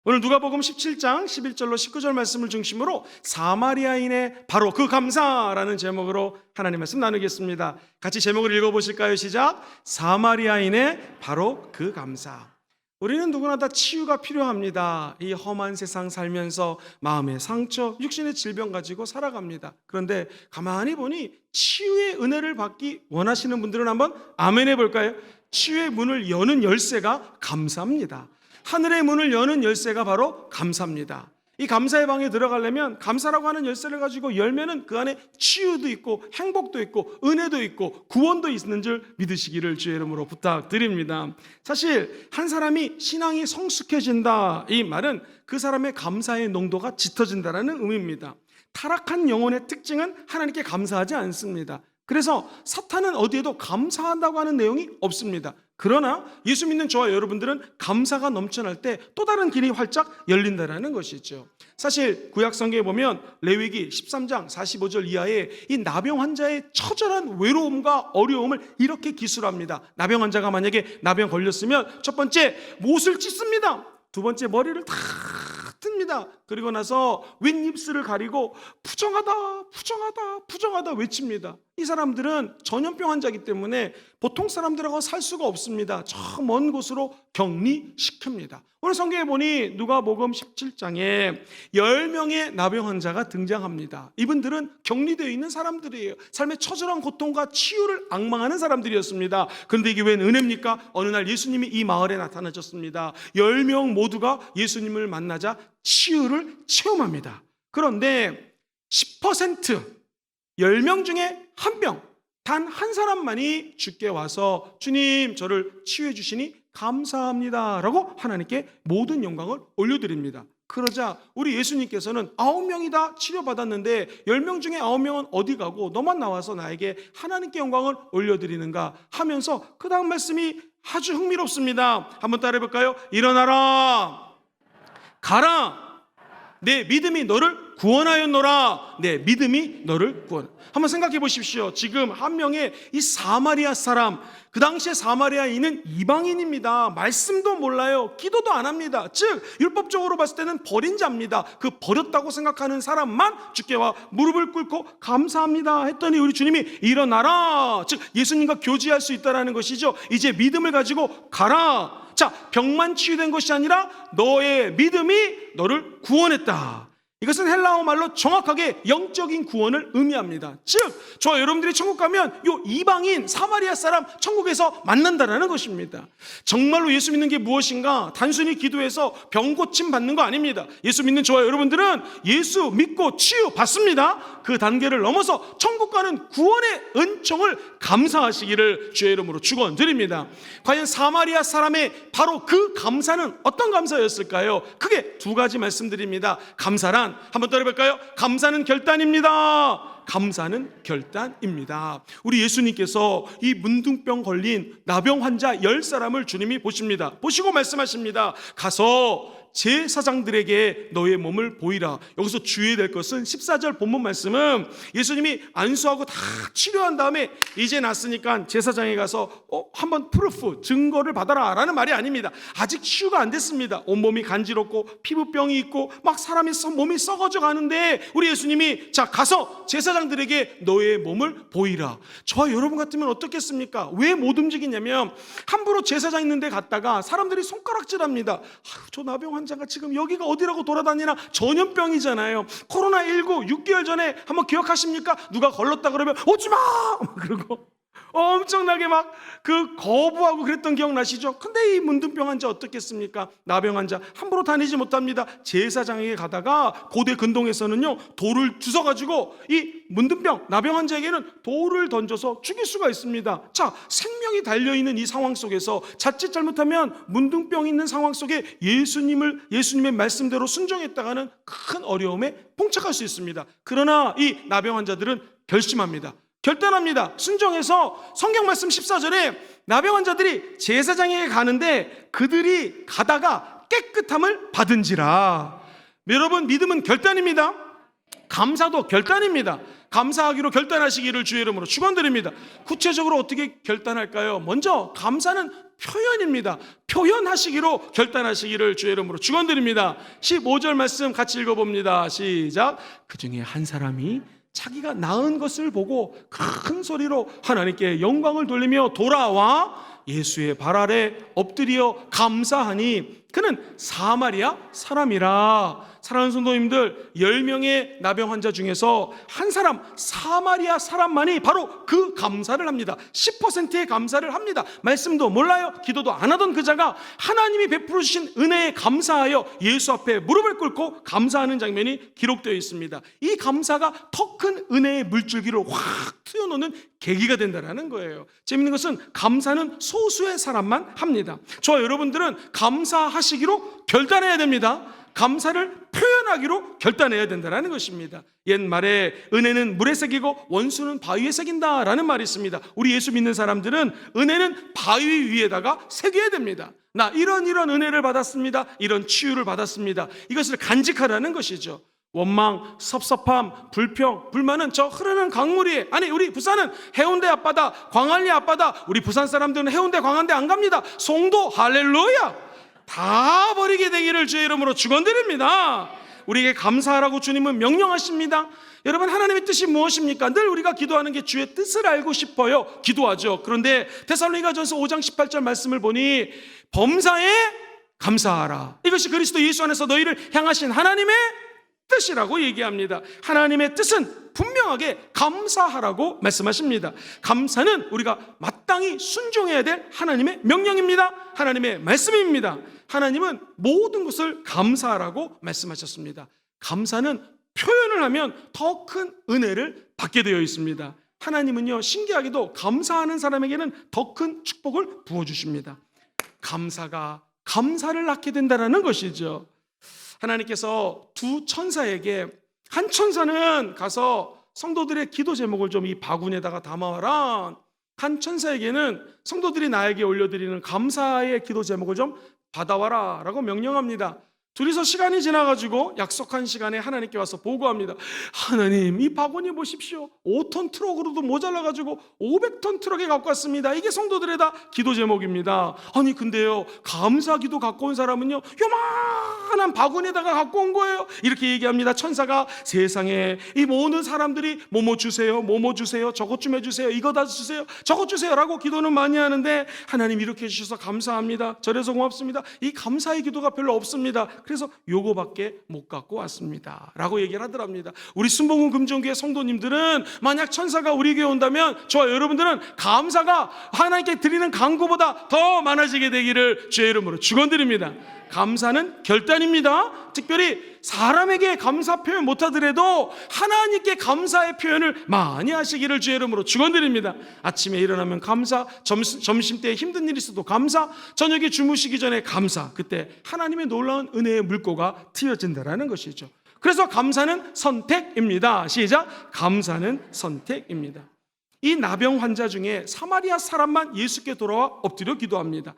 오늘 누가복음 17장 11절로 19절 말씀을 중심으로 사마리아인의 바로 그 감사라는 제목으로 하나님 말씀 나누겠습니다. 같이 제목을 읽어보실까요? 시작. 사마리아인의 바로 그 감사. 우리는 누구나 다 치유가 필요합니다. 이 험한 세상 살면서 마음의 상처, 육신의 질병 가지고 살아갑니다. 그런데 가만히 보니 치유의 은혜를 받기 원하시는 분들은 한번 아멘 해볼까요? 치유의 문을 여는 열쇠가 감사입니다. 하늘의 문을 여는 열쇠가 바로 감사입니다. 이 감사의 방에 들어가려면 감사라고 하는 열쇠를 가지고 열면은 그 안에 치유도 있고 행복도 있고 은혜도 있고 구원도 있는 줄 믿으시기를 주의 이름으로 부탁드립니다. 사실 한 사람이 신앙이 성숙해진다, 이 말은 그 사람의 감사의 농도가 짙어진다라는 의미입니다. 타락한 영혼의 특징은 하나님께 감사하지 않습니다. 그래서 사탄은 어디에도 감사한다고 하는 내용이 없습니다. 그러나 예수 믿는 저와 여러분들은 감사가 넘쳐날 때 또 다른 길이 활짝 열린다라는 것이죠. 사실 구약 성경에 보면 레위기 13장 45절 이하에 이 나병 환자의 처절한 외로움과 어려움을 이렇게 기술합니다. 나병 환자가 만약에 나병 걸렸으면 첫 번째 못을 찢습니다. 두 번째 머리를 다 듭니다. 그리고 나서 윗입술을 가리고 부정하다 부정하다 부정하다 외칩니다. 이 사람들은 전염병 환자이기 때문에 보통 사람들하고 살 수가 없습니다. 저 먼 곳으로 격리시킵니다. 오늘 성경에 보니 누가복음 17장에 10명의 나병 환자가 등장합니다. 이분들은 격리되어 있는 사람들이에요. 삶의 처절한 고통과 치유를 앙망하는 사람들이었습니다. 그런데 이게 웬 은혜입니까? 어느 날 예수님이 이 마을에 나타나셨습니다. 10명 모두가 예수님을 만나자 치유를 체험합니다. 그런데 10%, 10명 중에 한 명, 단 한 사람만이 주께 와서 주님 저를 치유해 주시니 감사합니다 라고 하나님께 모든 영광을 올려드립니다. 그러자 우리 예수님께서는 9명이 다 치료받았는데 10명 중에 9명은 어디 가고 너만 나와서 나에게 하나님께 영광을 올려드리는가 하면서 그 다음 말씀이 아주 흥미롭습니다. 한번 따라해 볼까요? 일어나라, 가라, 내 믿음이 너를 구원하였노라. 내 믿음이 너를 구원. 한번 생각해 보십시오. 지금 한 명의 이 사마리아 사람, 그 당시에 사마리아인은 이방인입니다. 말씀도 몰라요. 기도도 안 합니다. 즉 율법적으로 봤을 때는 버린 자입니다. 그 버렸다고 생각하는 사람만 주께 와 무릎을 꿇고 감사합니다 했더니 우리 주님이 일어나라, 즉 예수님과 교제할 수 있다는 것이죠. 이제 믿음을 가지고 가라. 자, 병만 치유된 것이 아니라 너의 믿음이 너를 구원했다. 이것은 헬라어 말로 정확하게 영적인 구원을 의미합니다. 즉 저와 여러분들이 천국 가면 요 이방인 사마리아 사람 천국에서 만난다는 것입니다. 정말로 예수 믿는 게 무엇인가? 단순히 기도해서 병 고침 받는 거 아닙니다. 예수 믿는 저와 여러분들은 예수 믿고 치유 받습니다. 그 단계를 넘어서 천국 가는 구원의 은총을 감사하시기를 주의 이름으로 축원드립니다. 과연 사마리아 사람의 바로 그 감사는 어떤 감사였을까요? 크게 두 가지 말씀드립니다. 감사란, 한번 따라해볼까요? 감사는 결단입니다. 감사는 결단입니다. 우리 예수님께서 이 문둥병 걸린 나병 환자 10사람을 주님이 보십니다. 보시고 말씀하십니다. 가서 제사장들에게 너의 몸을 보이라. 여기서 주의해야 될 것은 14절 본문 말씀은 예수님이 안수하고 다 치료한 다음에 이제 낫으니까 제사장에 가서 한번 프루프, 증거를 받아라 라는 말이 아닙니다. 아직 치유가 안 됐습니다. 온몸이 간지럽고 피부병이 있고 막 사람이 몸이 썩어져 가는데 우리 예수님이 자 가서 제사장들에게 너의 몸을 보이라. 저와 여러분 같으면 어떻겠습니까? 왜 못 움직이냐면 함부로 제사장 있는 데 갔다가 사람들이 손가락질합니다. 아유, 저 나병 환자가 지금 여기가 어디라고 돌아다니나, 전염병이잖아요. 코로나19 6개월 전에 한번 기억하십니까? 누가 걸렸다 그러면 오지마 그러고 엄청나게 막 그 거부하고 그랬던 기억나시죠? 근데 이 문둥병 환자 어떻겠습니까? 나병 환자 함부로 다니지 못합니다. 제사장에게 가다가 고대 근동에서는요 돌을 주워가지고 이 문둥병 나병 환자에게는 돌을 던져서 죽일 수가 있습니다. 자, 생명이 달려있는 이 상황 속에서 자칫 잘못하면 문둥병 있는 상황 속에 예수님의 말씀대로 순종했다가는 큰 어려움에 봉착할 수 있습니다. 그러나 이 나병 환자들은 결심합니다. 결단합니다. 순종해서 성경 말씀 14절에 나병 환자들이 제사장에게 가는데 그들이 가다가 깨끗함을 받은지라. 여러분, 믿음은 결단입니다. 감사도 결단입니다. 감사하기로 결단하시기를 주의 이름으로 축원드립니다. 구체적으로 어떻게 결단할까요? 먼저 감사는 표현입니다. 표현하시기로 결단하시기를 주의 이름으로 축원드립니다. 15절 말씀 같이 읽어봅니다. 시작. 그 중에 한 사람이 자기가 낳은 것을 보고 큰 소리로 하나님께 영광을 돌리며 돌아와 예수의 발 아래 엎드려 감사하니 그는 사마리아 사람이라. 사랑하는 성도님들, 10명의 나병 환자 중에서 한 사람, 사마리아 사람만이 바로 그 감사를 합니다. 10%의 감사를 합니다. 말씀도 몰라요, 기도도 안 하던 그 자가 하나님이 베풀어 주신 은혜에 감사하여 예수 앞에 무릎을 꿇고 감사하는 장면이 기록되어 있습니다. 이 감사가 더 큰 은혜의 물줄기를 확 튀어놓는 계기가 된다는 거예요. 재밌는 것은 감사는 소수의 사람만 합니다. 저와 여러분들은 감사하시기로 결단해야 됩니다. 감사를 표현하기로 결단해야 된다는 것입니다. 옛말에 은혜는 물에 새기고 원수는 바위에 새긴다라는 말이 있습니다. 우리 예수 믿는 사람들은 은혜는 바위 위에다가 새겨야 됩니다. 나 이런 은혜를 받았습니다. 이런 치유를 받았습니다. 이것을 간직하라는 것이죠. 원망, 섭섭함, 불평, 불만은 저 흐르는 강물이에요. 아니, 우리 부산은 해운대 앞바다, 광안리 앞바다. 우리 부산 사람들은 해운대, 광안대 안 갑니다. 송도, 할렐루야. 다 버리게 되기를 주의 이름으로 축원드립니다. 우리에게 감사하라고 주님은 명령하십니다. 여러분, 하나님의 뜻이 무엇입니까? 늘 우리가 기도하는 게 주의 뜻을 알고 싶어요. 기도하죠. 그런데 데살로니가전서 5장 18절 말씀을 보니 범사에 감사하라. 이것이 그리스도 예수 안에서 너희를 향하신 하나님의 뜻이라고 얘기합니다. 하나님의 뜻은 분명하게 감사하라고 말씀하십니다. 감사는 우리가 마땅히 순종해야 될 하나님의 명령입니다. 하나님의 말씀입니다. 하나님은 모든 것을 감사하라고 말씀하셨습니다. 감사는 표현을 하면 더 큰 은혜를 받게 되어 있습니다. 하나님은요, 신기하게도 감사하는 사람에게는 더 큰 축복을 부어주십니다. 감사가 감사를 낳게 된다는 것이죠. 하나님께서 두 천사에게, 한 천사는 가서 성도들의 기도 제목을 좀 이 바구니에다가 담아와라, 한 천사에게는 성도들이 나에게 올려드리는 감사의 기도 제목을 좀 받아와라 라고 명령합니다. 둘이서 시간이 지나가지고 약속한 시간에 하나님께 와서 보고합니다. 하나님, 이 바구니 보십시오. 5톤 트럭으로도 모자라가지고 500톤 트럭에 갖고 왔습니다. 이게 성도들의 다 기도 제목입니다. 아니 근데요, 감사 기도 갖고 온 사람은요, 요만한 바구니에다가 갖고 온 거예요. 이렇게 얘기합니다. 천사가 세상에 이 모든 사람들이 뭐뭐 주세요, 뭐뭐 주세요, 저것 좀 해주세요, 이거 다 주세요, 저것 주세요 라고 기도는 많이 하는데 하나님 이렇게 해주셔서 감사합니다, 저래서 고맙습니다, 이 감사의 기도가 별로 없습니다. 그래서 요거밖에 못 갖고 왔습니다 라고 얘기를 하더랍니다. 우리 순복음 금종교회 성도님들은 만약 천사가 우리 교회 온다면 저와 여러분들은 감사가 하나님께 드리는 간구보다 더 많아지게 되기를 주의 이름으로 축원드립니다. 감사는 결단입니다. 특별히 사람에게 감사 표현 못하더라도 하나님께 감사의 표현을 많이 하시기를 주의 이름으로 축원드립니다. 아침에 일어나면 감사, 점심때 힘든 일 있어도 감사, 저녁에 주무시기 전에 감사. 그때 하나님의 놀라운 은혜의 물꼬가 튀어진다는 것이죠. 그래서 감사는 선택입니다. 시작. 감사는 선택입니다. 이 나병 환자 중에 사마리아 사람만 예수께 돌아와 엎드려 기도합니다.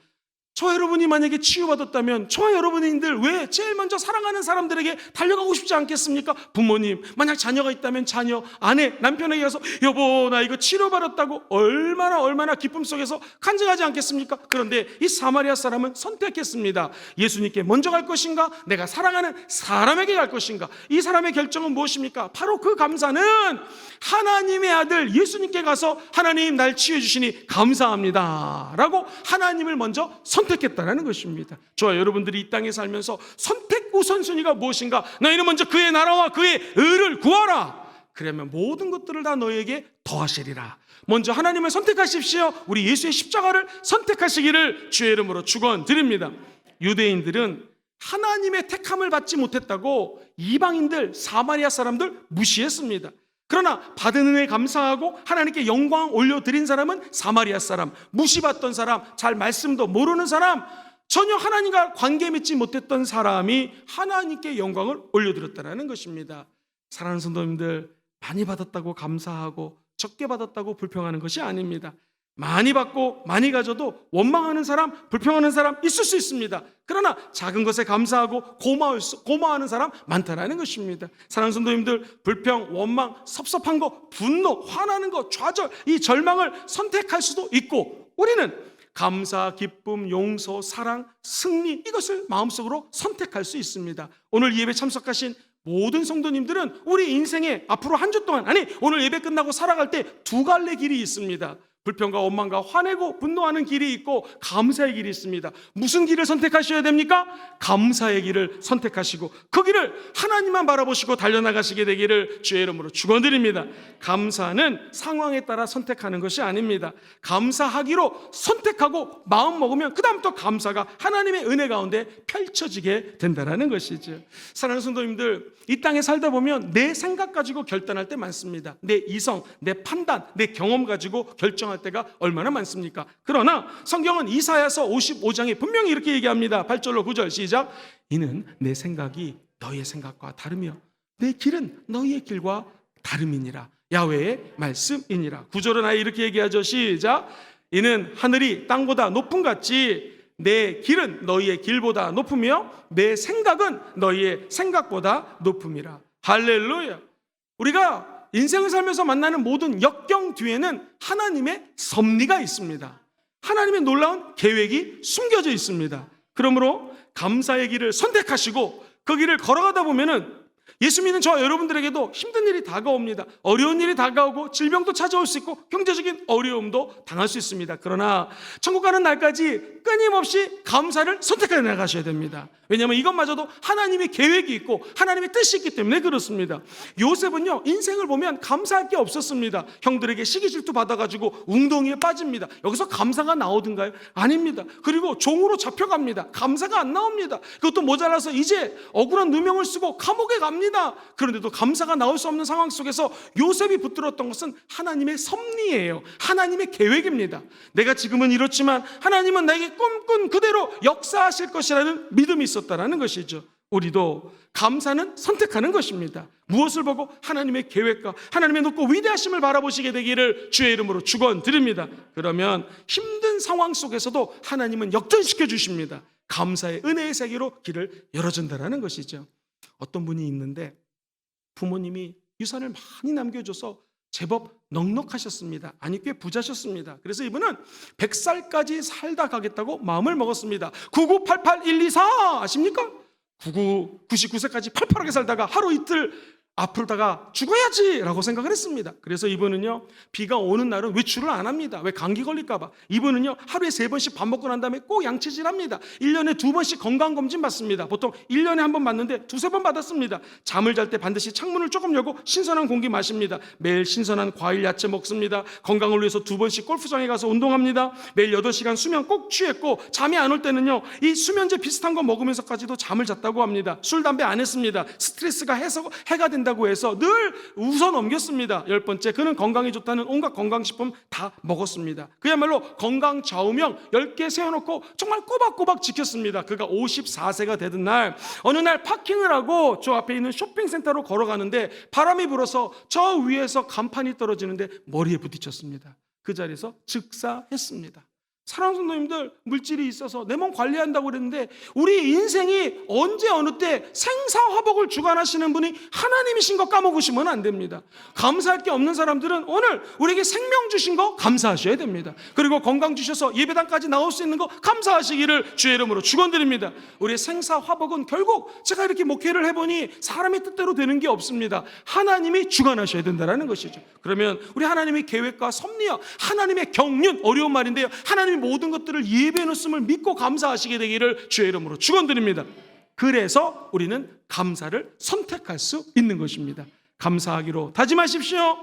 저 여러분이 만약에 치유받았다면 저 여러분들 왜 제일 먼저 사랑하는 사람들에게 달려가고 싶지 않겠습니까? 부모님, 만약 자녀가 있다면 자녀, 아내, 남편에게 가서 여보 나 이거 치료받았다고 얼마나 기쁨 속에서 간증하지 않겠습니까? 그런데 이 사마리아 사람은 선택했습니다. 예수님께 먼저 갈 것인가? 내가 사랑하는 사람에게 갈 것인가? 이 사람의 결정은 무엇입니까? 바로 그 감사는 하나님의 아들 예수님께 가서 하나님 날 치유해 주시니 감사합니다 라고 하나님을 먼저 선택했다는 것입니다. 저와 여러분들이 이 땅에 살면서 선택 우선순위가 무엇인가? 너희는 먼저 그의 나라와 그의 의를 구하라. 그러면 모든 것들을 다 너희에게 더하시리라. 먼저 하나님을 선택하십시오. 우리 예수의 십자가를 선택하시기를 주의 이름으로 축원드립니다. 유대인들은 하나님의 택함을 받지 못했다고 이방인들, 사마리아 사람들 무시했습니다. 그러나 받은 은혜에 감사하고 하나님께 영광 올려드린 사람은 사마리아 사람, 무시받던 사람, 잘 말씀도 모르는 사람, 전혀 하나님과 관계 맺지 못했던 사람이 하나님께 영광을 올려드렸다는 것입니다. 사랑하는 성도님들, 많이 받았다고 감사하고 적게 받았다고 불평하는 것이 아닙니다. 많이 받고 많이 가져도 원망하는 사람, 불평하는 사람 있을 수 있습니다. 그러나 작은 것에 감사하고 고마워하는 사람 많다라는 것입니다. 사랑하는 성도님들, 불평, 원망, 섭섭한 거, 분노, 화나는 거, 좌절, 이 절망을 선택할 수도 있고, 우리는 감사, 기쁨, 용서, 사랑, 승리, 이것을 마음속으로 선택할 수 있습니다. 오늘 이 예배 참석하신 모든 성도님들은 우리 인생에 앞으로 한 주 동안, 아니 오늘 예배 끝나고 살아갈 때 두 갈래 길이 있습니다. 불평과 원망과 화내고 분노하는 길이 있고 감사의 길이 있습니다. 무슨 길을 선택하셔야 됩니까? 감사의 길을 선택하시고 그 길을 하나님만 바라보시고 달려나가시게 되기를 주의 이름으로 축원드립니다. 감사는 상황에 따라 선택하는 것이 아닙니다. 감사하기로 선택하고 마음 먹으면 그 다음부터 감사가 하나님의 은혜 가운데 펼쳐지게 된다는 것이죠. 사랑하는 성도님들, 이 땅에 살다 보면 내 생각 가지고 결단할 때 많습니다. 내 이성, 내 판단, 내 경험 가지고 결정할 때가 얼마나 많습니까? 그러나 성경은 이사야서 55장에 분명히 이렇게 얘기합니다. 8절로 9절 시작. 이는 내 생각이 너희의 생각과 다르며 내 길은 너희의 길과 다름이니라. 야훼의 말씀이니라. 9절은 아예 이렇게 얘기하죠. 시작. 이는 하늘이 땅보다 높음 같이 내 길은 너희의 길보다 높으며 내 생각은 너희의 생각보다 높음이라. 할렐루야. 우리가 인생을 살면서 만나는 모든 역경 뒤에는 하나님의 섭리가 있습니다. 하나님의 놀라운 계획이 숨겨져 있습니다. 그러므로 감사의 길을 선택하시고 그 길을 걸어가다 보면은 예수 믿는 저 여러분들에게도 힘든 일이 다가옵니다. 어려운 일이 다가오고 질병도 찾아올 수 있고 경제적인 어려움도 당할 수 있습니다. 그러나 천국 가는 날까지 끊임없이 감사를 선택해 나가셔야 됩니다. 왜냐하면 이것마저도 하나님의 계획이 있고 하나님의 뜻이 있기 때문에 그렇습니다. 요셉은요, 인생을 보면 감사할 게 없었습니다. 형들에게 시기 질투 받아가지고 웅덩이에 빠집니다. 여기서 감사가 나오던가요? 아닙니다. 그리고 종으로 잡혀갑니다. 감사가 안 나옵니다. 그것도 모자라서 이제 억울한 누명을 쓰고 감옥에 갑니다. 그런데도 감사가 나올 수 없는 상황 속에서 요셉이 붙들었던 것은 하나님의 섭리예요. 하나님의 계획입니다. 내가 지금은 이렇지만 하나님은 나에게 꿈꾼 그대로 역사하실 것이라는 믿음이 있었다라는 것이죠. 우리도 감사는 선택하는 것입니다. 무엇을 보고? 하나님의 계획과 하나님의 높고 위대하심을 바라보시게 되기를 주의 이름으로 축원드립니다. 그러면 힘든 상황 속에서도 하나님은 역전시켜 주십니다. 감사의 은혜의 세계로 길을 열어준다라는 것이죠. 어떤 분이 있는데 부모님이 유산을 많이 남겨줘서 제법 넉넉하셨습니다. 아니 꽤 부자셨습니다. 그래서 이분은 100살까지 살다 가겠다고 마음을 먹었습니다. 9988124 아십니까? 99세까지 팔팔하게 살다가 하루 이틀 아프다가 죽어야지 라고 생각을 했습니다. 그래서 이분은요, 비가 오는 날은 외출을 안 합니다. 왜? 감기 걸릴까 봐. 이분은요, 하루에 3번씩 밥 먹고 난 다음에 꼭 양치질 합니다. 1년에 2번씩 건강검진 받습니다. 보통 1년에 한 번 받는데 2-3번 받았습니다. 잠을 잘 때 반드시 창문을 조금 열고 신선한 공기 마십니다. 매일 신선한 과일, 야채 먹습니다. 건강을 위해서 2번씩 골프장에 가서 운동합니다. 매일 8시간 수면 꼭 취했고, 잠이 안 올 때는요, 이 수면제 비슷한 거 먹으면서까지도 잠을 잤다고 합니다. 술, 담배 안 했습니다. 스트레스가 해가 된다고 해서 늘 웃어 넘겼습니다. 10번째, 그는 건강에 좋다는 온갖 건강식품 다 먹었습니다. 그야말로 건강 좌우명 10개 세워놓고 정말 꼬박꼬박 지켰습니다. 그가 54세가 되던 날, 어느 날 파킹을 하고 저 앞에 있는 쇼핑센터로 걸어가는데 바람이 불어서 저 위에서 간판이 떨어지는데 머리에 부딪혔습니다. 그 자리에서 즉사했습니다. 사랑하는 성도님들, 물질이 있어서 내 몸 관리한다고 그랬는데 우리 인생이 언제 어느 때 생사화복을 주관하시는 분이 하나님이신 거 까먹으시면 안 됩니다. 감사할 게 없는 사람들은 오늘 우리에게 생명 주신 거 감사하셔야 됩니다. 그리고 건강 주셔서 예배당까지 나올 수 있는 거 감사하시기를 주의 이름으로 축원드립니다. 우리의 생사화복은 결국 제가 이렇게 목회를 해보니 사람의 뜻대로 되는 게 없습니다. 하나님이 주관하셔야 된다는 것이죠. 그러면 우리 하나님의 계획과 섭리와 하나님의 경륜, 어려운 말인데요, 하나님의 모든 것들을 예배해 놓음을 믿고 감사하시게 되기를 주의 이름으로 축원드립니다. 그래서 우리는 감사를 선택할 수 있는 것입니다. 감사하기로 다짐하십시오.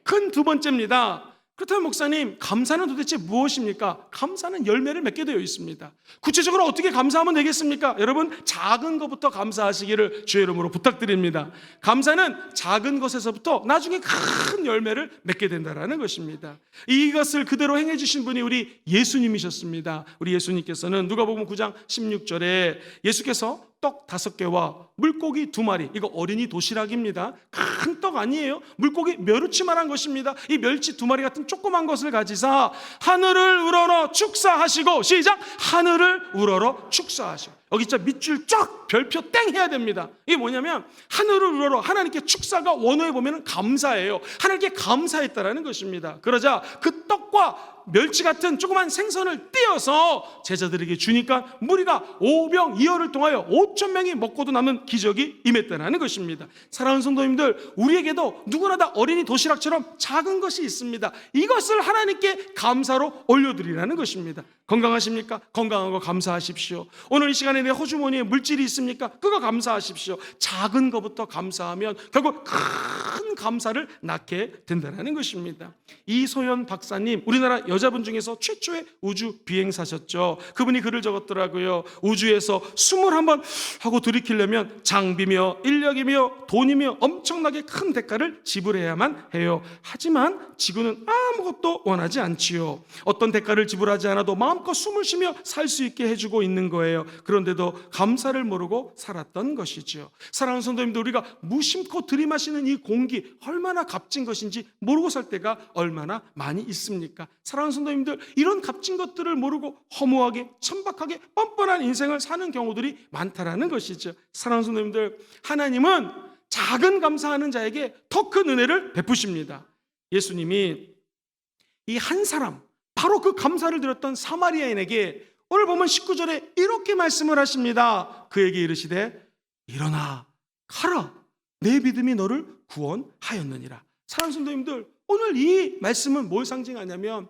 큰 두 번째입니다. 그렇다면 목사님, 감사는 도대체 무엇입니까? 감사는 열매를 맺게 되어 있습니다. 구체적으로 어떻게 감사하면 되겠습니까? 여러분, 작은 것부터 감사하시기를 주의 이름으로 부탁드립니다. 감사는 작은 것에서부터 나중에 큰 열매를 맺게 된다는 것입니다. 이것을 그대로 행해 주신 분이 우리 예수님이셨습니다. 우리 예수님께서는 누가복음 9장 16절에 예수께서 떡 5개와 물고기 2마리, 이거 어린이 도시락입니다. 큰 떡 아니에요. 물고기 멸치만한 것입니다. 이 멸치 2마리 같은 조그만 것을 가지사 하늘을 우러러 축사하시고, 시작! 하늘을 우러러 축사하시고. 여기 진짜 밑줄 쫙 별표 땡 해야 됩니다. 이게 뭐냐면 하늘을 우러러, 하나님께 축사가 원어에 보면 감사예요. 하나님께 감사했다라는 것입니다. 그러자 그 떡과 멸치 같은 조그만 생선을 띄어서 제자들에게 주니까 무리가 오병이어를 통하여 5,000명이 먹고도 남은 기적이 임했다는 것입니다. 사랑하는 성도님들, 우리에게도 누구나 다 어린이 도시락처럼 작은 것이 있습니다. 이것을 하나님께 감사로 올려드리라는 것입니다. 건강하십니까? 건강한 거 감사하십시오. 오늘 이 시간에 내 호주머니에 물질이 있습니까? 그거 감사하십시오. 작은 것부터 감사하면 결국 큰 감사를 낳게 된다는 것입니다. 이소연 박사님, 우리나라 여자분 중에서 최초의 우주 비행사셨죠. 그분이 글을 적었더라고요. 우주에서 숨을 한번 하고 들이키려면 장비며 인력이며 돈이며 엄청나게 큰 대가를 지불해야만 해요. 하지만 지구는 아무것도 원하지 않지요. 어떤 대가를 지불하지 않아도 마음껏 숨을 쉬며 살 수 있게 해주고 있는 거예요. 그런데도 감사를 모르고 살았던 것이죠. 사랑하는 성도님들, 우리가 무심코 들이마시는 이 공기 얼마나 값진 것인지 모르고 살 때가 얼마나 많이 있습니까? 사랑하는 성도님들, 이런 값진 것들을 모르고 허무하게 천박하게 뻔뻔한 인생을 사는 경우들이 많다라는 것이죠. 사랑하는 성도님들, 하나님은 작은 감사하는 자에게 더 큰 은혜를 베푸십니다. 예수님이 이 한 사람, 바로 그 감사를 드렸던 사마리아인에게 오늘 보면 19절에 이렇게 말씀을 하십니다. 그에게 이르시되 일어나 가라, 내 믿음이 너를 구원하였느니라. 사랑하는 성도님들, 오늘 이 말씀은 뭘 상징하냐면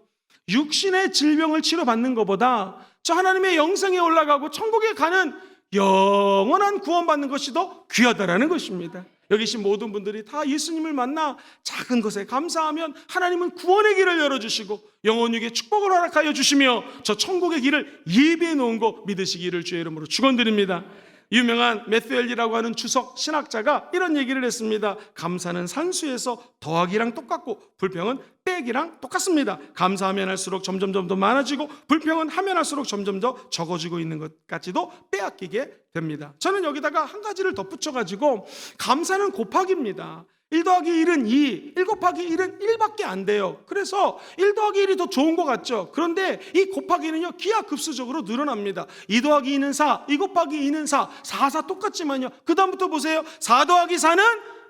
육신의 질병을 치료받는 것보다 저 하나님의 영생에 올라가고 천국에 가는 영원한 구원받는 것이 더 귀하다라는 것입니다. 여기 계신 모든 분들이 다 예수님을 만나 작은 것에 감사하면 하나님은 구원의 길을 열어주시고 영원육의 축복을 허락하여 주시며 저 천국의 길을 예비해 놓은 거 믿으시기를 주의 이름으로 축원드립니다. 유명한 매튜엘리라고 하는 주석 신학자가 이런 얘기를 했습니다. 감사는 산수에서 더하기랑 똑같고 불평은 빼기랑 똑같습니다. 감사하면 할수록 점점 더 많아지고 불평은 하면 할수록 점점 더 적어지고 있는 것까지도 빼앗기게 됩니다. 저는 여기다가 한 가지를 덧붙여가지고 감사는 곱하기입니다. 1 더하기 1은 2, 1 곱하기 1은 1밖에 안 돼요. 그래서 1 더하기 1이 더 좋은 것 같죠. 그런데 이 곱하기는요, 기하급수적으로 늘어납니다. 2 더하기 2는 4, 2 곱하기 2는 4, 4 똑같지만요, 그 다음부터 보세요. 4 더하기 4는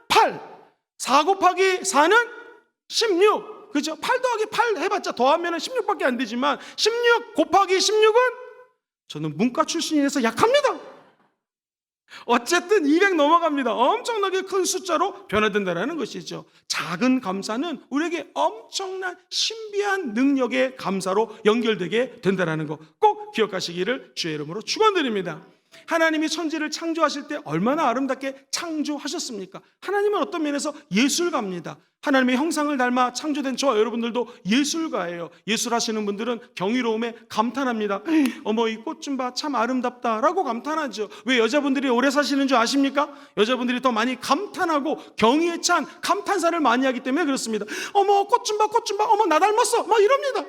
8, 4 곱하기 4는 16, 그죠? 8 더하기 8 해봤자 더하면 16밖에 안 되지만 16 곱하기 16은, 저는 문과 출신이라서 약합니다. 어쨌든 200 넘어갑니다. 엄청나게 큰 숫자로 변화된다는 것이죠. 작은 감사는 우리에게 엄청난 신비한 능력의 감사로 연결되게 된다는 거 꼭 기억하시기를 주의 이름으로 축원드립니다. 하나님이 천지를 창조하실 때 얼마나 아름답게 창조하셨습니까? 하나님은 어떤 면에서 예술가입니다. 하나님의 형상을 닮아 창조된 저와 여러분들도 예술가예요. 예술하시는 분들은 경이로움에 감탄합니다. 어머, 이 꽃 좀 봐, 참 아름답다라고 감탄하죠. 왜 여자분들이 오래 사시는 줄 아십니까? 여자분들이 더 많이 감탄하고 경의에 찬 감탄사를 많이 하기 때문에 그렇습니다. 어머, 꽃 좀 봐, 꽃 좀 봐, 어머, 나 닮았어, 막 이럽니다.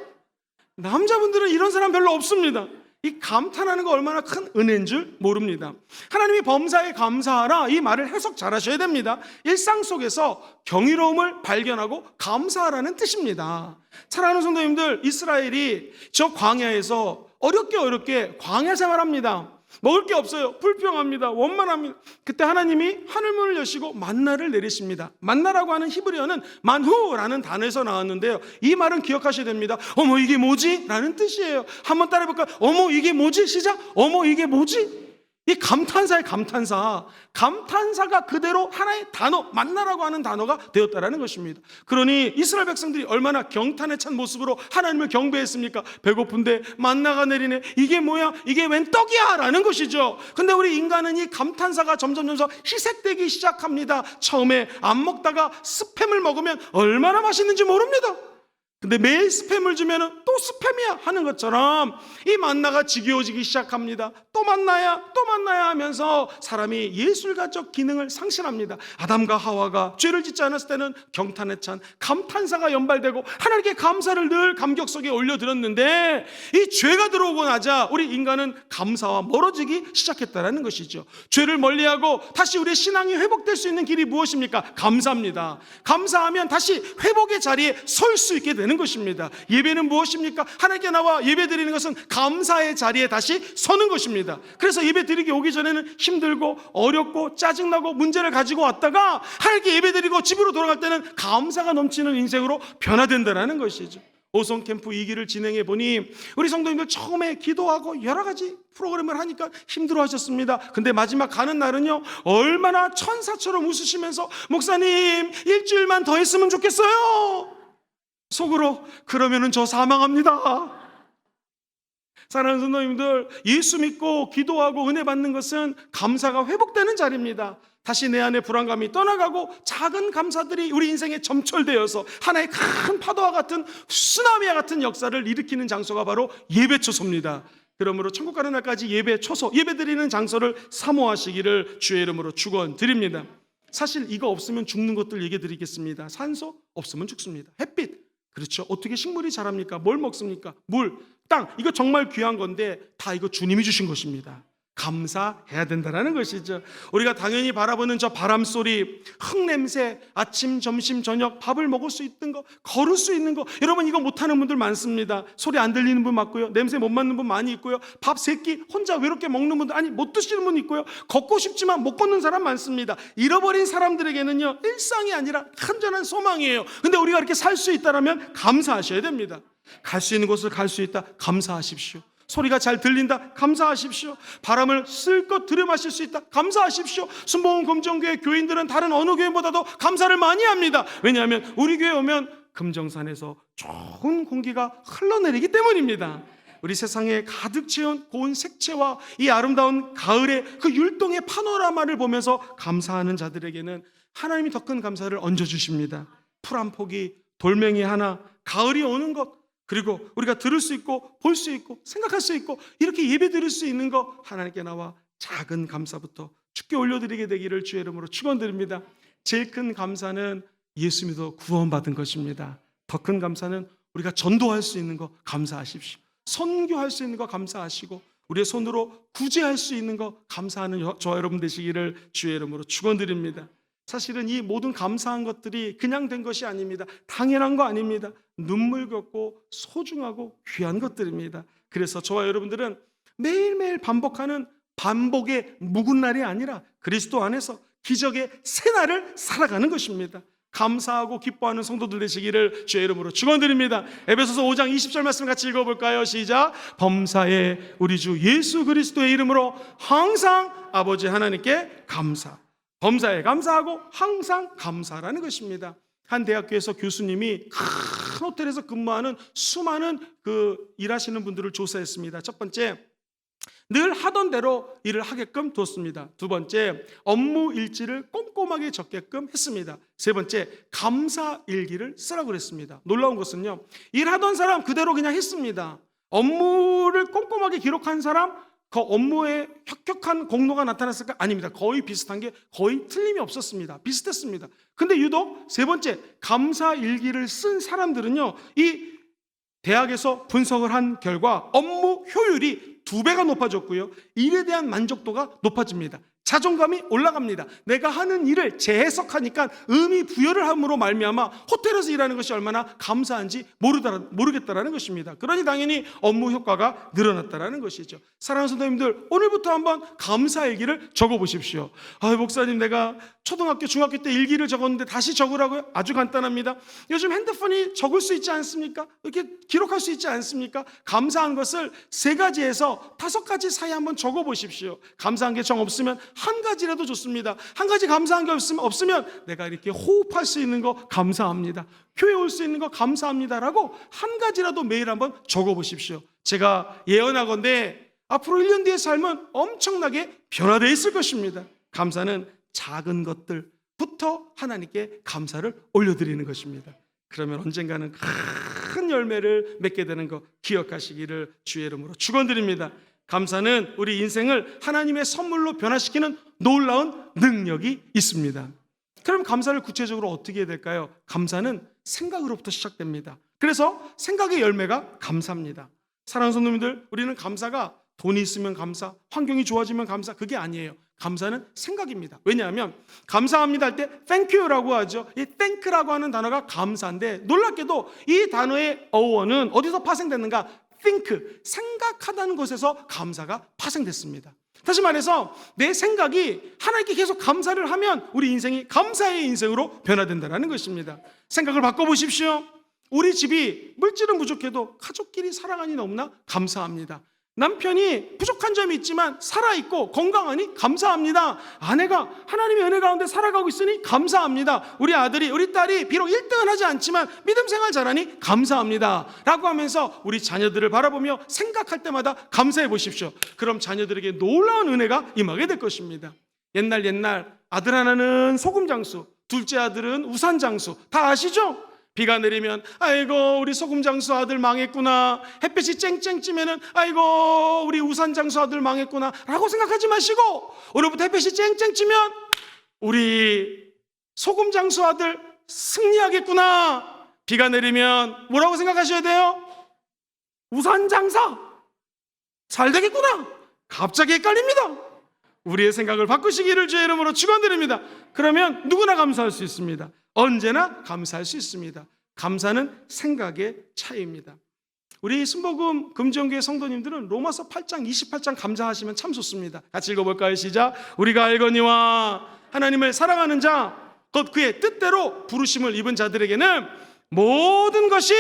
남자분들은 이런 사람 별로 없습니다. 이 감탄하는 거 얼마나 큰 은혜인 줄 모릅니다. 하나님이 범사에 감사하라, 이 말을 해석 잘 하셔야 됩니다. 일상 속에서 경이로움을 발견하고 감사하라는 뜻입니다. 사랑하는 성도님들, 이스라엘이 저 광야에서 어렵게 광야 생활합니다. 먹을 게 없어요. 불평합니다. 원만합니다. 그때 하나님이 하늘문을 여시고 만나를 내리십니다. 만나라고 하는 히브리어는 만후라는 단어에서 나왔는데요, 이 말은 기억하셔야 됩니다. 어머, 이게 뭐지? 라는 뜻이에요. 한번 따라해볼까요? 어머, 이게 뭐지? 시작. 어머, 이게 뭐지? 이 감탄사의 감탄사. 감탄사가 그대로 하나의 단어, 만나라고 하는 단어가 되었다라는 것입니다. 그러니 이스라엘 백성들이 얼마나 경탄에 찬 모습으로 하나님을 경배했습니까? 배고픈데 만나가 내리네. 이게 뭐야? 이게 웬 떡이야? 라는 것이죠. 근데 우리 인간은 이 감탄사가 점점 희색되기 시작합니다. 처음에 안 먹다가 스팸을 먹으면 얼마나 맛있는지 모릅니다. 근데 매일 스팸을 주면은 또 스팸이야 하는 것처럼 이 만나가 지겨워지기 시작합니다. 또 만나야 하면서 사람이 예술가적 기능을 상실합니다. 아담과 하와가 죄를 짓지 않았을 때는 경탄에 찬 감탄사가 연발되고 하나님께 감사를 늘 감격 속에 올려드렸는데, 이 죄가 들어오고 나자 우리 인간은 감사와 멀어지기 시작했다는 것이죠. 죄를 멀리하고 다시 우리의 신앙이 회복될 수 있는 길이 무엇입니까? 감사입니다. 감사하면 다시 회복의 자리에 설 수 있게 되는 것입니다. 예배는 무엇입니까? 하나님께 나와 예배 드리는 것은 감사의 자리에 다시 서는 것입니다. 그래서 예배 드리기 오기 전에는 힘들고 어렵고 짜증나고 문제를 가지고 왔다가 하나님께 예배 드리고 집으로 돌아갈 때는 감사가 넘치는 인생으로 변화된다는 것이죠. 오송 캠프 2기를 진행해 보니 우리 성도님들 처음에 기도하고 여러 가지 프로그램을 하니까 힘들어 하셨습니다. 근데 마지막 가는 날은요, 얼마나 천사처럼 웃으시면서 목사님 일주일만 더 했으면 좋겠어요. 속으로 그러면은 저 사망합니다. 사랑하는 성도님들, 예수 믿고 기도하고 은혜 받는 것은 감사가 회복되는 자리입니다. 다시 내 안에 불안감이 떠나가고 작은 감사들이 우리 인생에 점철되어서 하나의 큰 파도와 같은 쓰나미와 같은 역사를 일으키는 장소가 바로 예배초소입니다. 그러므로 천국 가는 날까지 예배초소, 예배드리는 장소를 사모하시기를 주의 이름으로 축원드립니다. 사실 이거 없으면 죽는 것들 얘기해 드리겠습니다. 산소 없으면 죽습니다. 햇빛, 그렇죠. 어떻게 식물이 자랍니까? 뭘 먹습니까? 물, 땅, 이거 정말 귀한 건데 다 이거 주님이 주신 것입니다. 감사해야 된다는 것이죠. 우리가 당연히 바라보는 저 바람소리, 흙냄새, 아침, 점심, 저녁 밥을 먹을 수 있는 거, 걸을 수 있는 거, 여러분 이거 못하는 분들 많습니다. 소리 안 들리는 분 많고요, 냄새 못 맡는 분 많이 있고요, 밥 3끼 혼자 외롭게 먹는 분들, 아니 못 드시는 분 있고요, 걷고 싶지만 못 걷는 사람 많습니다. 잃어버린 사람들에게는요, 일상이 아니라 간절한 소망이에요. 근데 우리가 이렇게 살 수 있다면 감사하셔야 됩니다. 갈 수 있는 곳을 갈 수 있다, 감사하십시오. 소리가 잘 들린다, 감사하십시오. 바람을 실컷 들여마실 수 있다, 감사하십시오. 순복음 금정교회 교인들은 다른 어느 교회보다도 감사를 많이 합니다. 왜냐하면 우리 교회 오면 금정산에서 좋은 공기가 흘러내리기 때문입니다. 우리 세상에 가득 채운 고운 색채와 이 아름다운 가을의 그 율동의 파노라마를 보면서 감사하는 자들에게는 하나님이 더 큰 감사를 얹어주십니다. 풀 한 포기, 돌멩이 하나, 가을이 오는 것, 그리고 우리가 들을 수 있고 볼 수 있고 생각할 수 있고 이렇게 예배 드릴 수 있는 거, 하나님께 나와 작은 감사부터 주께 올려드리게 되기를 주의 이름으로 축원드립니다. 제일 큰 감사는 예수 믿어 구원받은 것입니다. 더 큰 감사는 우리가 전도할 수 있는 거 감사하십시오. 선교할 수 있는 거 감사하시고 우리의 손으로 구제할 수 있는 거 감사하는 저와 여러분 되시기를 주의 이름으로 축원드립니다. 사실은 이 모든 감사한 것들이 그냥 된 것이 아닙니다. 당연한 거 아닙니다. 눈물겹고 소중하고 귀한 것들입니다. 그래서 저와 여러분들은 매일매일 반복하는 반복의 묵은 날이 아니라 그리스도 안에서 기적의 새 날을 살아가는 것입니다. 감사하고 기뻐하는 성도들 되시기를 주의 이름으로 축원드립니다. 에베소서 5장 20절 말씀 같이 읽어볼까요? 시작. 범사에 우리 주 예수 그리스도의 이름으로 항상 아버지 하나님께 감사. 범사에 감사하고 항상 감사라는 것입니다. 한 대학교에서 교수님이 큰 호텔에서 근무하는 수많은 일하시는 분들을 조사했습니다. 첫 번째, 늘 하던 대로 일을 하게끔 뒀습니다. 두 번째, 업무 일지를 꼼꼼하게 적게끔 했습니다. 세 번째, 감사 일기를 쓰라고 그랬습니다. 놀라운 것은요, 일하던 사람 그대로 그냥 했습니다. 업무를 꼼꼼하게 기록한 사람, 그 업무에 혁혁한 공로가 나타났을까? 아닙니다. 거의 비슷한 게 거의 틀림이 없었습니다. 비슷했습니다. 근데 유독 세 번째, 감사 일기를 쓴 사람들은요, 이 대학에서 분석을 한 결과 업무 효율이 2배가 높아졌고요, 일에 대한 만족도가 높아집니다. 자존감이 올라갑니다. 내가 하는 일을 재해석하니까 의미 부여를 함으로 말미암아 호텔에서 일하는 것이 얼마나 감사한지 모르겠다라는 것입니다. 그러니 당연히 업무 효과가 늘어났다라는 것이죠. 사랑하는 성도님들, 오늘부터 한번 감사 일기를 적어보십시오. 목사님, 내가 초등학교 중학교 때 일기를 적었는데 다시 적으라고요? 아주 간단합니다. 요즘 핸드폰이 적을 수 있지 않습니까? 이렇게 기록할 수 있지 않습니까? 감사한 것을 3가지에서 5가지 사이 한번 적어보십시오. 감사한 게 정 없으면 한 가지라도 좋습니다. 한 가지 감사한 게 없으면 내가 이렇게 호흡할 수 있는 거 감사합니다, 교회 올 수 있는 거 감사합니다라고 한 가지라도 매일 한번 적어보십시오. 제가 예언하건대 앞으로 1년 뒤의 삶은 엄청나게 변화되어 있을 것입니다. 감사는 작은 것들부터 하나님께 감사를 올려드리는 것입니다. 그러면 언젠가는 큰 열매를 맺게 되는 거 기억하시기를 주의 이름으로 축원드립니다. 감사는 우리 인생을 하나님의 선물로 변화시키는 놀라운 능력이 있습니다. 그럼 감사를 구체적으로 어떻게 해야 될까요? 감사는 생각으로부터 시작됩니다. 그래서 생각의 열매가 감사입니다. 사랑하는 성도님들, 우리는 감사가 돈이 있으면 감사, 환경이 좋아지면 감사, 그게 아니에요. 감사는 생각입니다. 왜냐하면 감사합니다 할 때 thank you라고 하죠. 이 thank라고 하는 단어가 감사인데, 놀랍게도 이 단어의 어원은 어디서 파생됐는가? think, 생각하다는 것에서 감사가 파생됐습니다. 다시 말해서 내 생각이 하나님께 계속 감사를 하면 우리 인생이 감사의 인생으로 변화된다는 것입니다. 생각을 바꿔보십시오. 우리 집이 물질은 부족해도 가족끼리 사랑하니 너무나 감사합니다. 남편이 부족한 점이 있지만 살아있고 건강하니 감사합니다. 아내가 하나님의 은혜 가운데 살아가고 있으니 감사합니다. 우리 아들이, 우리 딸이 비록 1등은 하지 않지만 믿음 생활 잘하니 감사합니다 라고 하면서 우리 자녀들을 바라보며 생각할 때마다 감사해 보십시오. 그럼 자녀들에게 놀라운 은혜가 임하게 될 것입니다. 옛날 아들 하나는 소금 장수, 둘째 아들은 우산 장수, 다 아시죠? 비가 내리면 아이고 우리 소금 장수 아들 망했구나, 햇빛이 쨍쨍 찌면은 아이고 우리 우산 장수 아들 망했구나 라고 생각하지 마시고, 오늘부터 햇빛이 쨍쨍 찌면 우리 소금 장수 아들 승리하겠구나. 비가 내리면 뭐라고 생각하셔야 돼요? 우산 장사 잘 되겠구나. 갑자기 헷갈립니다. 우리의 생각을 바꾸시기를 주의 이름으로 축원드립니다. 그러면 누구나 감사할 수 있습니다. 언제나 감사할 수 있습니다. 감사는 생각의 차이입니다. 우리 순복음 금지연교회 성도님들은 로마서 8장 28장 감사하시면 참 좋습니다. 같이 읽어볼까요? 시작. 우리가 알거니와 하나님을 사랑하는 자 곧 그의 뜻대로 부르심을 입은 자들에게는 모든 것이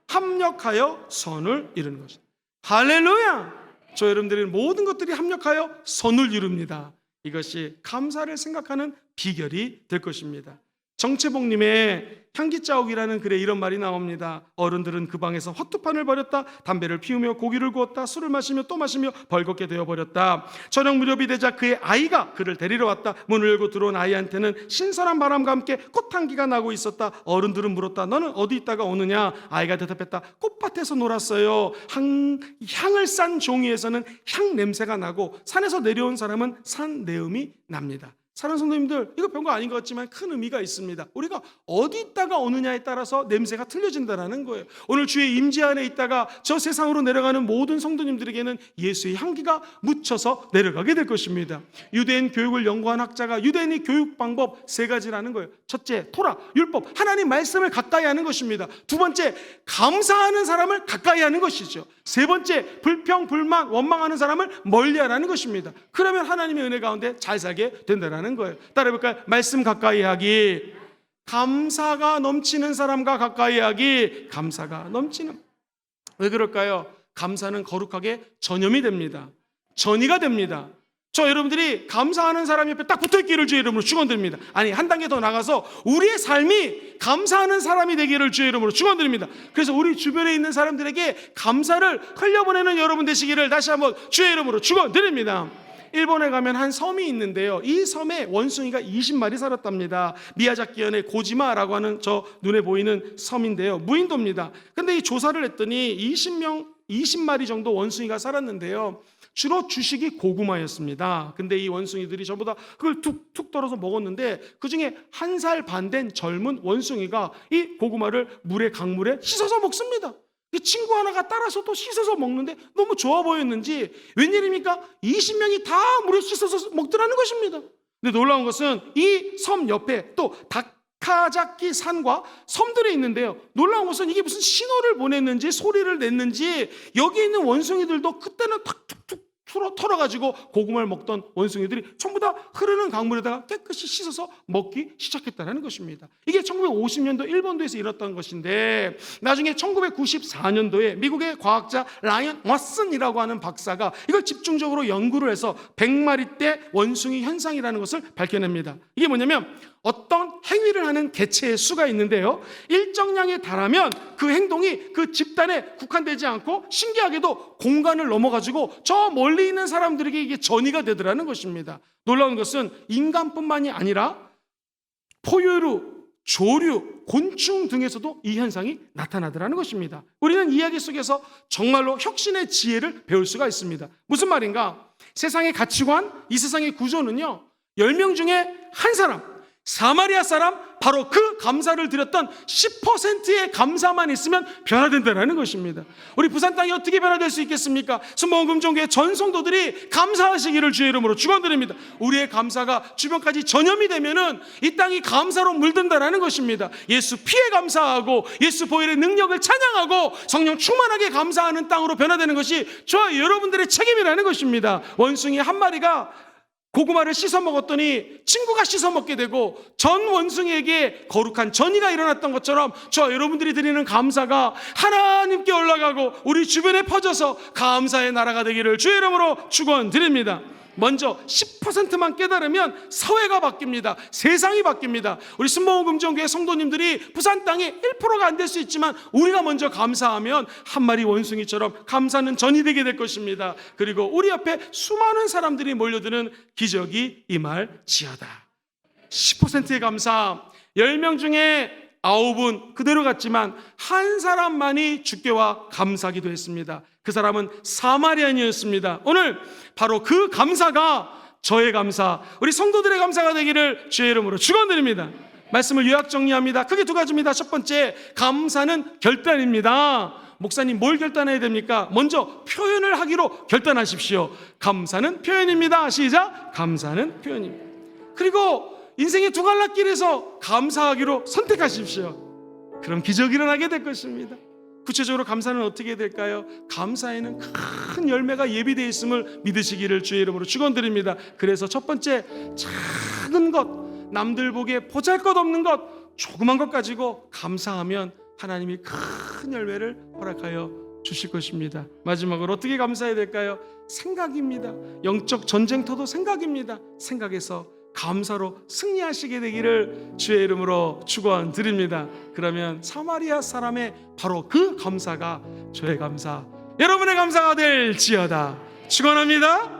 합력하여 선을 이루는 것입니다. 할렐루야. 저 여러분들의 모든 것들이 합력하여 선을 이룹니다. 이것이 감사를 생각하는 비결이 될 것입니다. 정채복님의 향기자욱이라는 글에 이런 말이 나옵니다. 어른들은 그 방에서 화투판을 벌였다. 담배를 피우며 고기를 구웠다. 술을 마시며 또 마시며 벌겋게 되어버렸다. 저녁 무렵이 되자 그의 아이가 그를 데리러 왔다. 문을 열고 들어온 아이한테는 신선한 바람과 함께 꽃향기가 나고 있었다. 어른들은 물었다. 너는 어디 있다가 오느냐? 아이가 대답했다. 꽃밭에서 놀았어요. 향을 싼 종이에서는 향 냄새가 나고 산에서 내려온 사람은 산 내음이 납니다. 사랑하는 성도님들, 이거 별거 아닌 것 같지만 큰 의미가 있습니다. 우리가 어디 있다가 오느냐에 따라서 냄새가 틀려진다는 거예요. 오늘 주의 임재 안에 있다가 저 세상으로 내려가는 모든 성도님들에게는 예수의 향기가 묻혀서 내려가게 될 것입니다. 유대인 교육을 연구한 학자가 유대인의 교육 방법 3가지라는 거예요. 첫째, 토라, 율법, 하나님 말씀을 가까이 하는 것입니다. 두 번째, 감사하는 사람을 가까이 하는 것이죠. 세 번째, 불평, 불만, 원망하는 사람을 멀리하라는 것입니다. 그러면 하나님의 은혜 가운데 잘 살게 된다는 거예요. 따라해볼까요? 말씀 가까이 하기, 감사가 넘치는 사람과 가까이 하기, 감사가 넘치는. 왜 그럴까요? 감사는 거룩하게 전염이 됩니다. 전이가 됩니다. 저 여러분들이 감사하는 사람 옆에 딱 붙어있기를 주의 이름으로 축원드립니다. 아니, 한 단계 더 나가서 우리의 삶이 감사하는 사람이 되기를 주의 이름으로 축원드립니다. 그래서 우리 주변에 있는 사람들에게 감사를 흘려보내는 여러분 되시기를 다시 한번 주의 이름으로 축원드립니다. 일본에 가면 한 섬이 있는데요, 이 섬에 원숭이가 20마리 살았답니다. 미야자키현의 고지마라고 하는 저 눈에 보이는 섬인데요, 무인도입니다. 근데 이 조사를 했더니 20마리 정도 원숭이가 살았는데요, 주로 주식이 고구마였습니다. 근데 이 원숭이들이 전부 다 그걸 툭툭 떨어서 먹었는데, 그 중에 1살 반 된 젊은 원숭이가 이 고구마를 강물에 씻어서 먹습니다. 이 친구 하나가 따라서 또 씻어서 먹는데 너무 좋아 보였는지, 웬일입니까? 20명이 다 물에 씻어서 먹더라는 것입니다. 근데 놀라운 것은 이 섬 옆에 또 다카자키 산과 섬들이 있는데요, 놀라운 것은 이게 무슨 신호를 보냈는지 소리를 냈는지 여기 있는 원숭이들도 그때는 툭툭툭 털어가지고 고구마를 먹던 원숭이들이 전부 다 흐르는 강물에다가 깨끗이 씻어서 먹기 시작했다는 것입니다. 이게 1950년도 일본도에서 일어났던 것인데, 나중에 1994년도에 미국의 과학자 라이언 왓슨이라고 하는 박사가 이걸 집중적으로 연구를 해서 100마리대 원숭이 현상이라는 것을 밝혀냅니다. 이게 뭐냐면, 어떤 행위를 하는 개체의 수가 있는데요, 일정량에 달하면 그 행동이 그 집단에 국한되지 않고 신기하게도 공간을 넘어가지고 저 멀리 있는 사람들에게 이게 전이가 되더라는 것입니다. 놀라운 것은 인간뿐만이 아니라 포유류, 조류, 곤충 등에서도 이 현상이 나타나더라는 것입니다. 우리는 이야기 속에서 정말로 혁신의 지혜를 배울 수가 있습니다. 무슨 말인가? 세상의 가치관, 이 세상의 구조는요, 10명 중에 한 사람, 사마리아 사람, 바로 그 감사를 드렸던 10%의 감사만 있으면 변화된다는 것입니다. 우리 부산 땅이 어떻게 변화될 수 있겠습니까? 순복음금종교의 전 성도들이 감사하시기를 주의 이름으로 축원드립니다. 우리의 감사가 주변까지 전염이 되면은 이 땅이 감사로 물든다라는 것입니다. 예수 피에 감사하고 예수 보혈의 능력을 찬양하고 성령 충만하게 감사하는 땅으로 변화되는 것이 저와 여러분들의 책임이라는 것입니다. 원숭이 한 마리가 고구마를 씻어 먹었더니 친구가 씻어 먹게 되고 전 원숭이에게 거룩한 전이가 일어났던 것처럼 저와 여러분들이 드리는 감사가 하나님께 올라가고 우리 주변에 퍼져서 감사의 나라가 되기를 주의 이름으로 축원드립니다. 먼저 10%만 깨달으면 사회가 바뀝니다. 세상이 바뀝니다. 우리 순복음금종교회 성도님들이 부산 땅에 1%가 안 될 수 있지만 우리가 먼저 감사하면 한 마리 원숭이처럼 감사는 전이 되게 될 것입니다. 그리고 우리 옆에 수많은 사람들이 몰려드는 기적이 임할지어다. 10%의 감사, 10명 중에 9은 그대로 갔지만 한 사람만이 주께와 감사하기도 했습니다. 그 사람은 사마리아인이었습니다. 오늘 바로 그 감사가 저의 감사, 우리 성도들의 감사가 되기를 주의 이름으로 축원드립니다. 말씀을 요약 정리합니다. 크게 두 가지입니다. 첫 번째, 감사는 결단입니다. 목사님 뭘 결단해야 됩니까? 먼저 표현을 하기로 결단하십시오. 감사는 표현입니다. 시작. 감사는 표현입니다. 그리고 인생의 두 갈래길에서 감사하기로 선택하십시오. 그럼 기적이 일어나게 될 것입니다. 구체적으로 감사는 어떻게 해야 될까요? 감사에는 큰 열매가 예비되어 있음을 믿으시기를 주의 이름으로 축원드립니다. 그래서 첫 번째, 작은 것, 남들 보기에 보잘것없는 것, 조그만 것 가지고 감사하면 하나님이 큰 열매를 허락하여 주실 것입니다. 마지막으로 어떻게 감사해야 될까요? 생각입니다. 영적 전쟁터도 생각입니다. 생각에서 감사로 승리하시게 되기를 주의 이름으로 축원드립니다. 그러면 사마리아 사람의 바로 그 감사가 저의 감사, 여러분의 감사가 될지어다. 축원합니다.